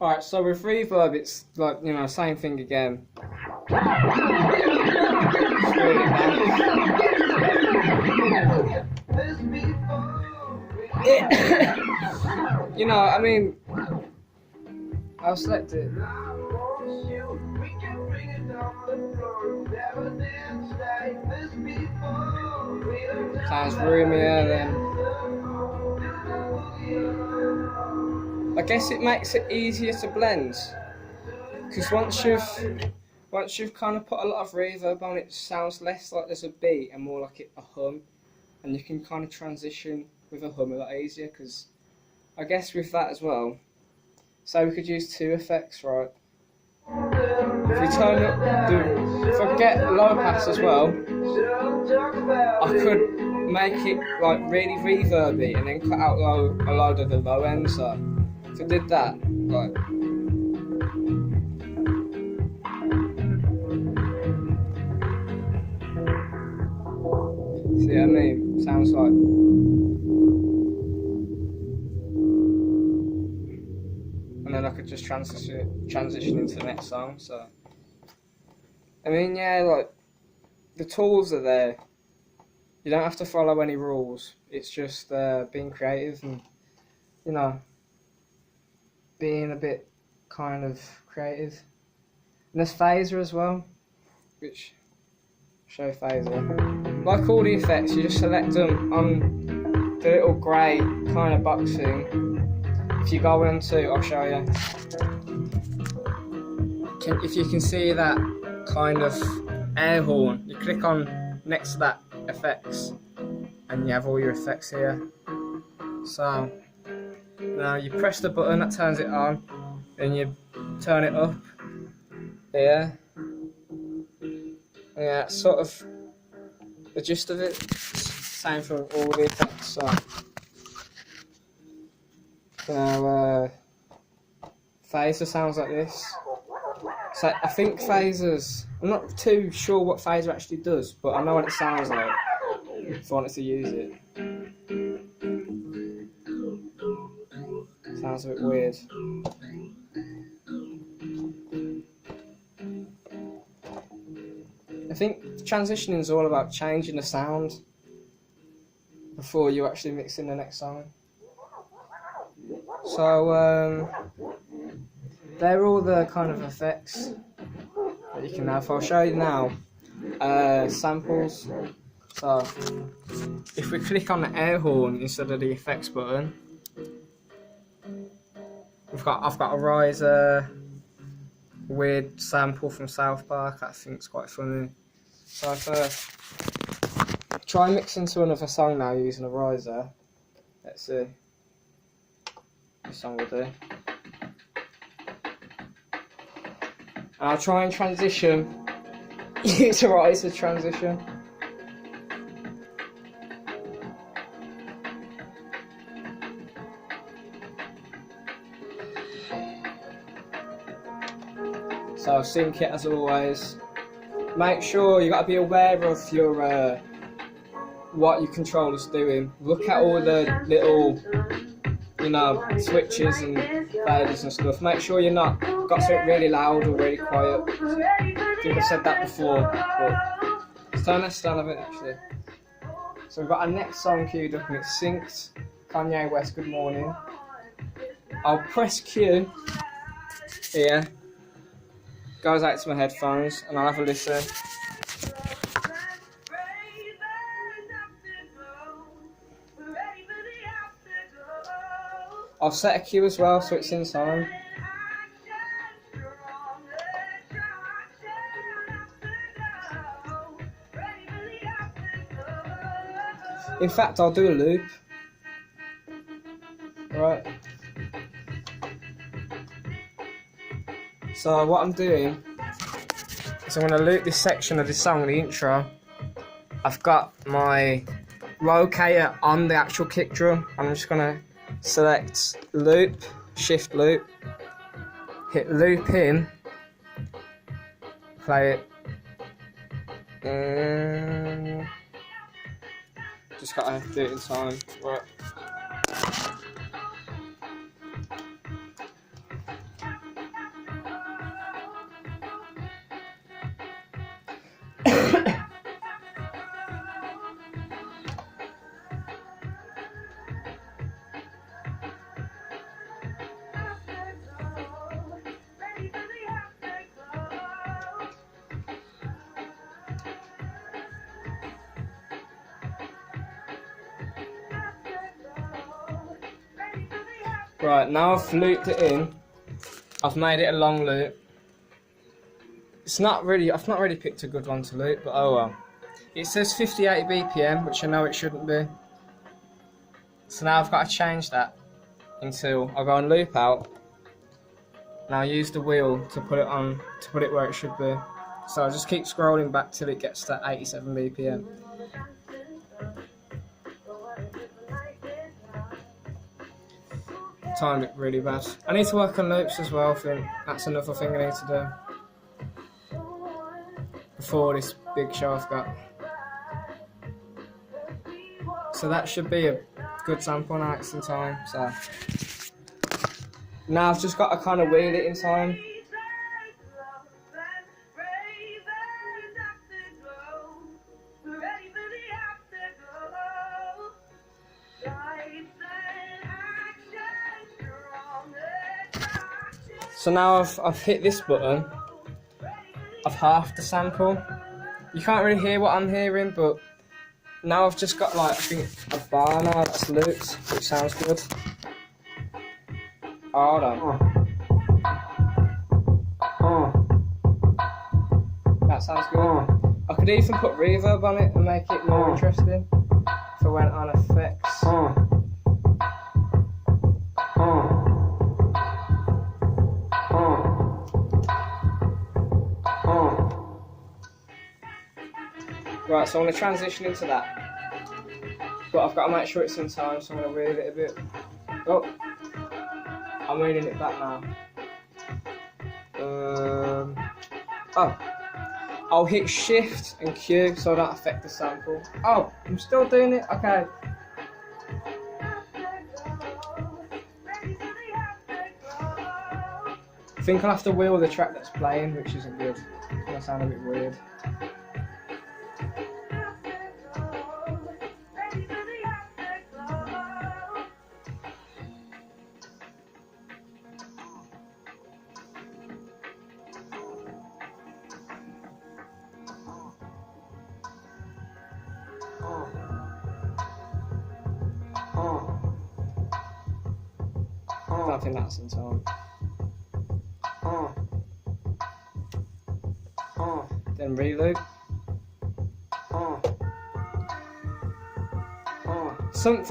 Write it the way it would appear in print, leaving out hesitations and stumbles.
Alright, so with reverb, it's like, you know, same thing again. It's really bad. You know, I mean, I'll select it. Sounds roomier then. I guess it makes it easier to blend, because once you've kind of put a lot of reverb on it, it sounds less like there's a beat and more like a hum, and you can kind of transition with a hum a lot easier. Because I guess with that as well, so we could use two effects, right? If we turn up forget low pass as well, I could make it like really reverby and then cut out a load of the low end. So if I did that, like, see what I mean? Sounds like. And then I could just transition into the next song. So, I mean, yeah, like, the tools are there. You don't have to follow any rules. It's just being creative and, you know, being a bit kind of creative. And there's phaser as well, which show phaser. Like all the effects, you just select them on the little grey kind of box thing. If you go into, I'll show you. If you can see that kind of air horn, you click on next to that effects, and you have all your effects here. So now you press the button that turns it on, then you turn it up here. Yeah, that's sort of the gist of it. Same for all the effects. So now phaser sounds like this. So I think phasers, I'm not too sure what phaser actually does, but I know what it sounds like if I wanted to use it. Sounds a bit weird. I think transitioning is all about changing the sound before you actually mix in the next song. So they're all the kind of effects that you can have. I'll show you now samples. So if we click on the air horn instead of the effects button, I've got a riser, weird sample from South Park. I think it's quite funny. So if try mixing to another song now using a riser. Let's see. This song will do. And I'll try and transition. Use a riser transition. So sync it as always. Make sure you got to be aware of your what your controller's doing. Look at all the little, you know, switches and faders and stuff. Make sure you're not got something really loud or really quiet. I think I said that before, but let's turn this down a bit actually. So we've got our next song queued up and it's synced. Kanye West, Good Morning. I'll press Q here. Goes out to my headphones and I'll have a listen. I'll set a cue as well so it's in time. In fact, I'll do a loop. Right. So what I'm doing is I'm going to loop this section of the song, the intro. I've got my locator on the actual kick drum. I'm just going to select loop, shift loop, hit loop in, play it. Just gotta do it in time. Right. Right, now I've looped it in. I've made it a long loop. I've not really picked a good one to loop, but oh well. It says 58 BPM, which I know it shouldn't be. So now I've got to change that until I go and loop out. Now I use the wheel to put it where it should be. So I just keep scrolling back till it gets to 87 BPM. Timed it really bad. I need to work on loops as well. I think that's another thing I need to do before this big show I've got. So that should be a good sample now. It's in time. So now I've just got to kind of wheel it in time. So now I've hit this button. I've halved the sample. You can't really hear what I'm hearing, but now I've just got like, I think, a bar now that's looped, which sounds good. Hold on. That sounds good. I could even put reverb on it and make it more interesting if I went on effects. Right, so I'm going to transition into that, but I've got to make sure it's in time, so I'm going to wheel it a bit. Oh, I'm wheeling it back now. I'll hit Shift and Q so I don't affect the sample. Oh, I'm still doing it? Okay. I think I'll have to wheel the track that's playing, which isn't good. It's going to sound a bit weird. I think that's in time. Then reloop. Something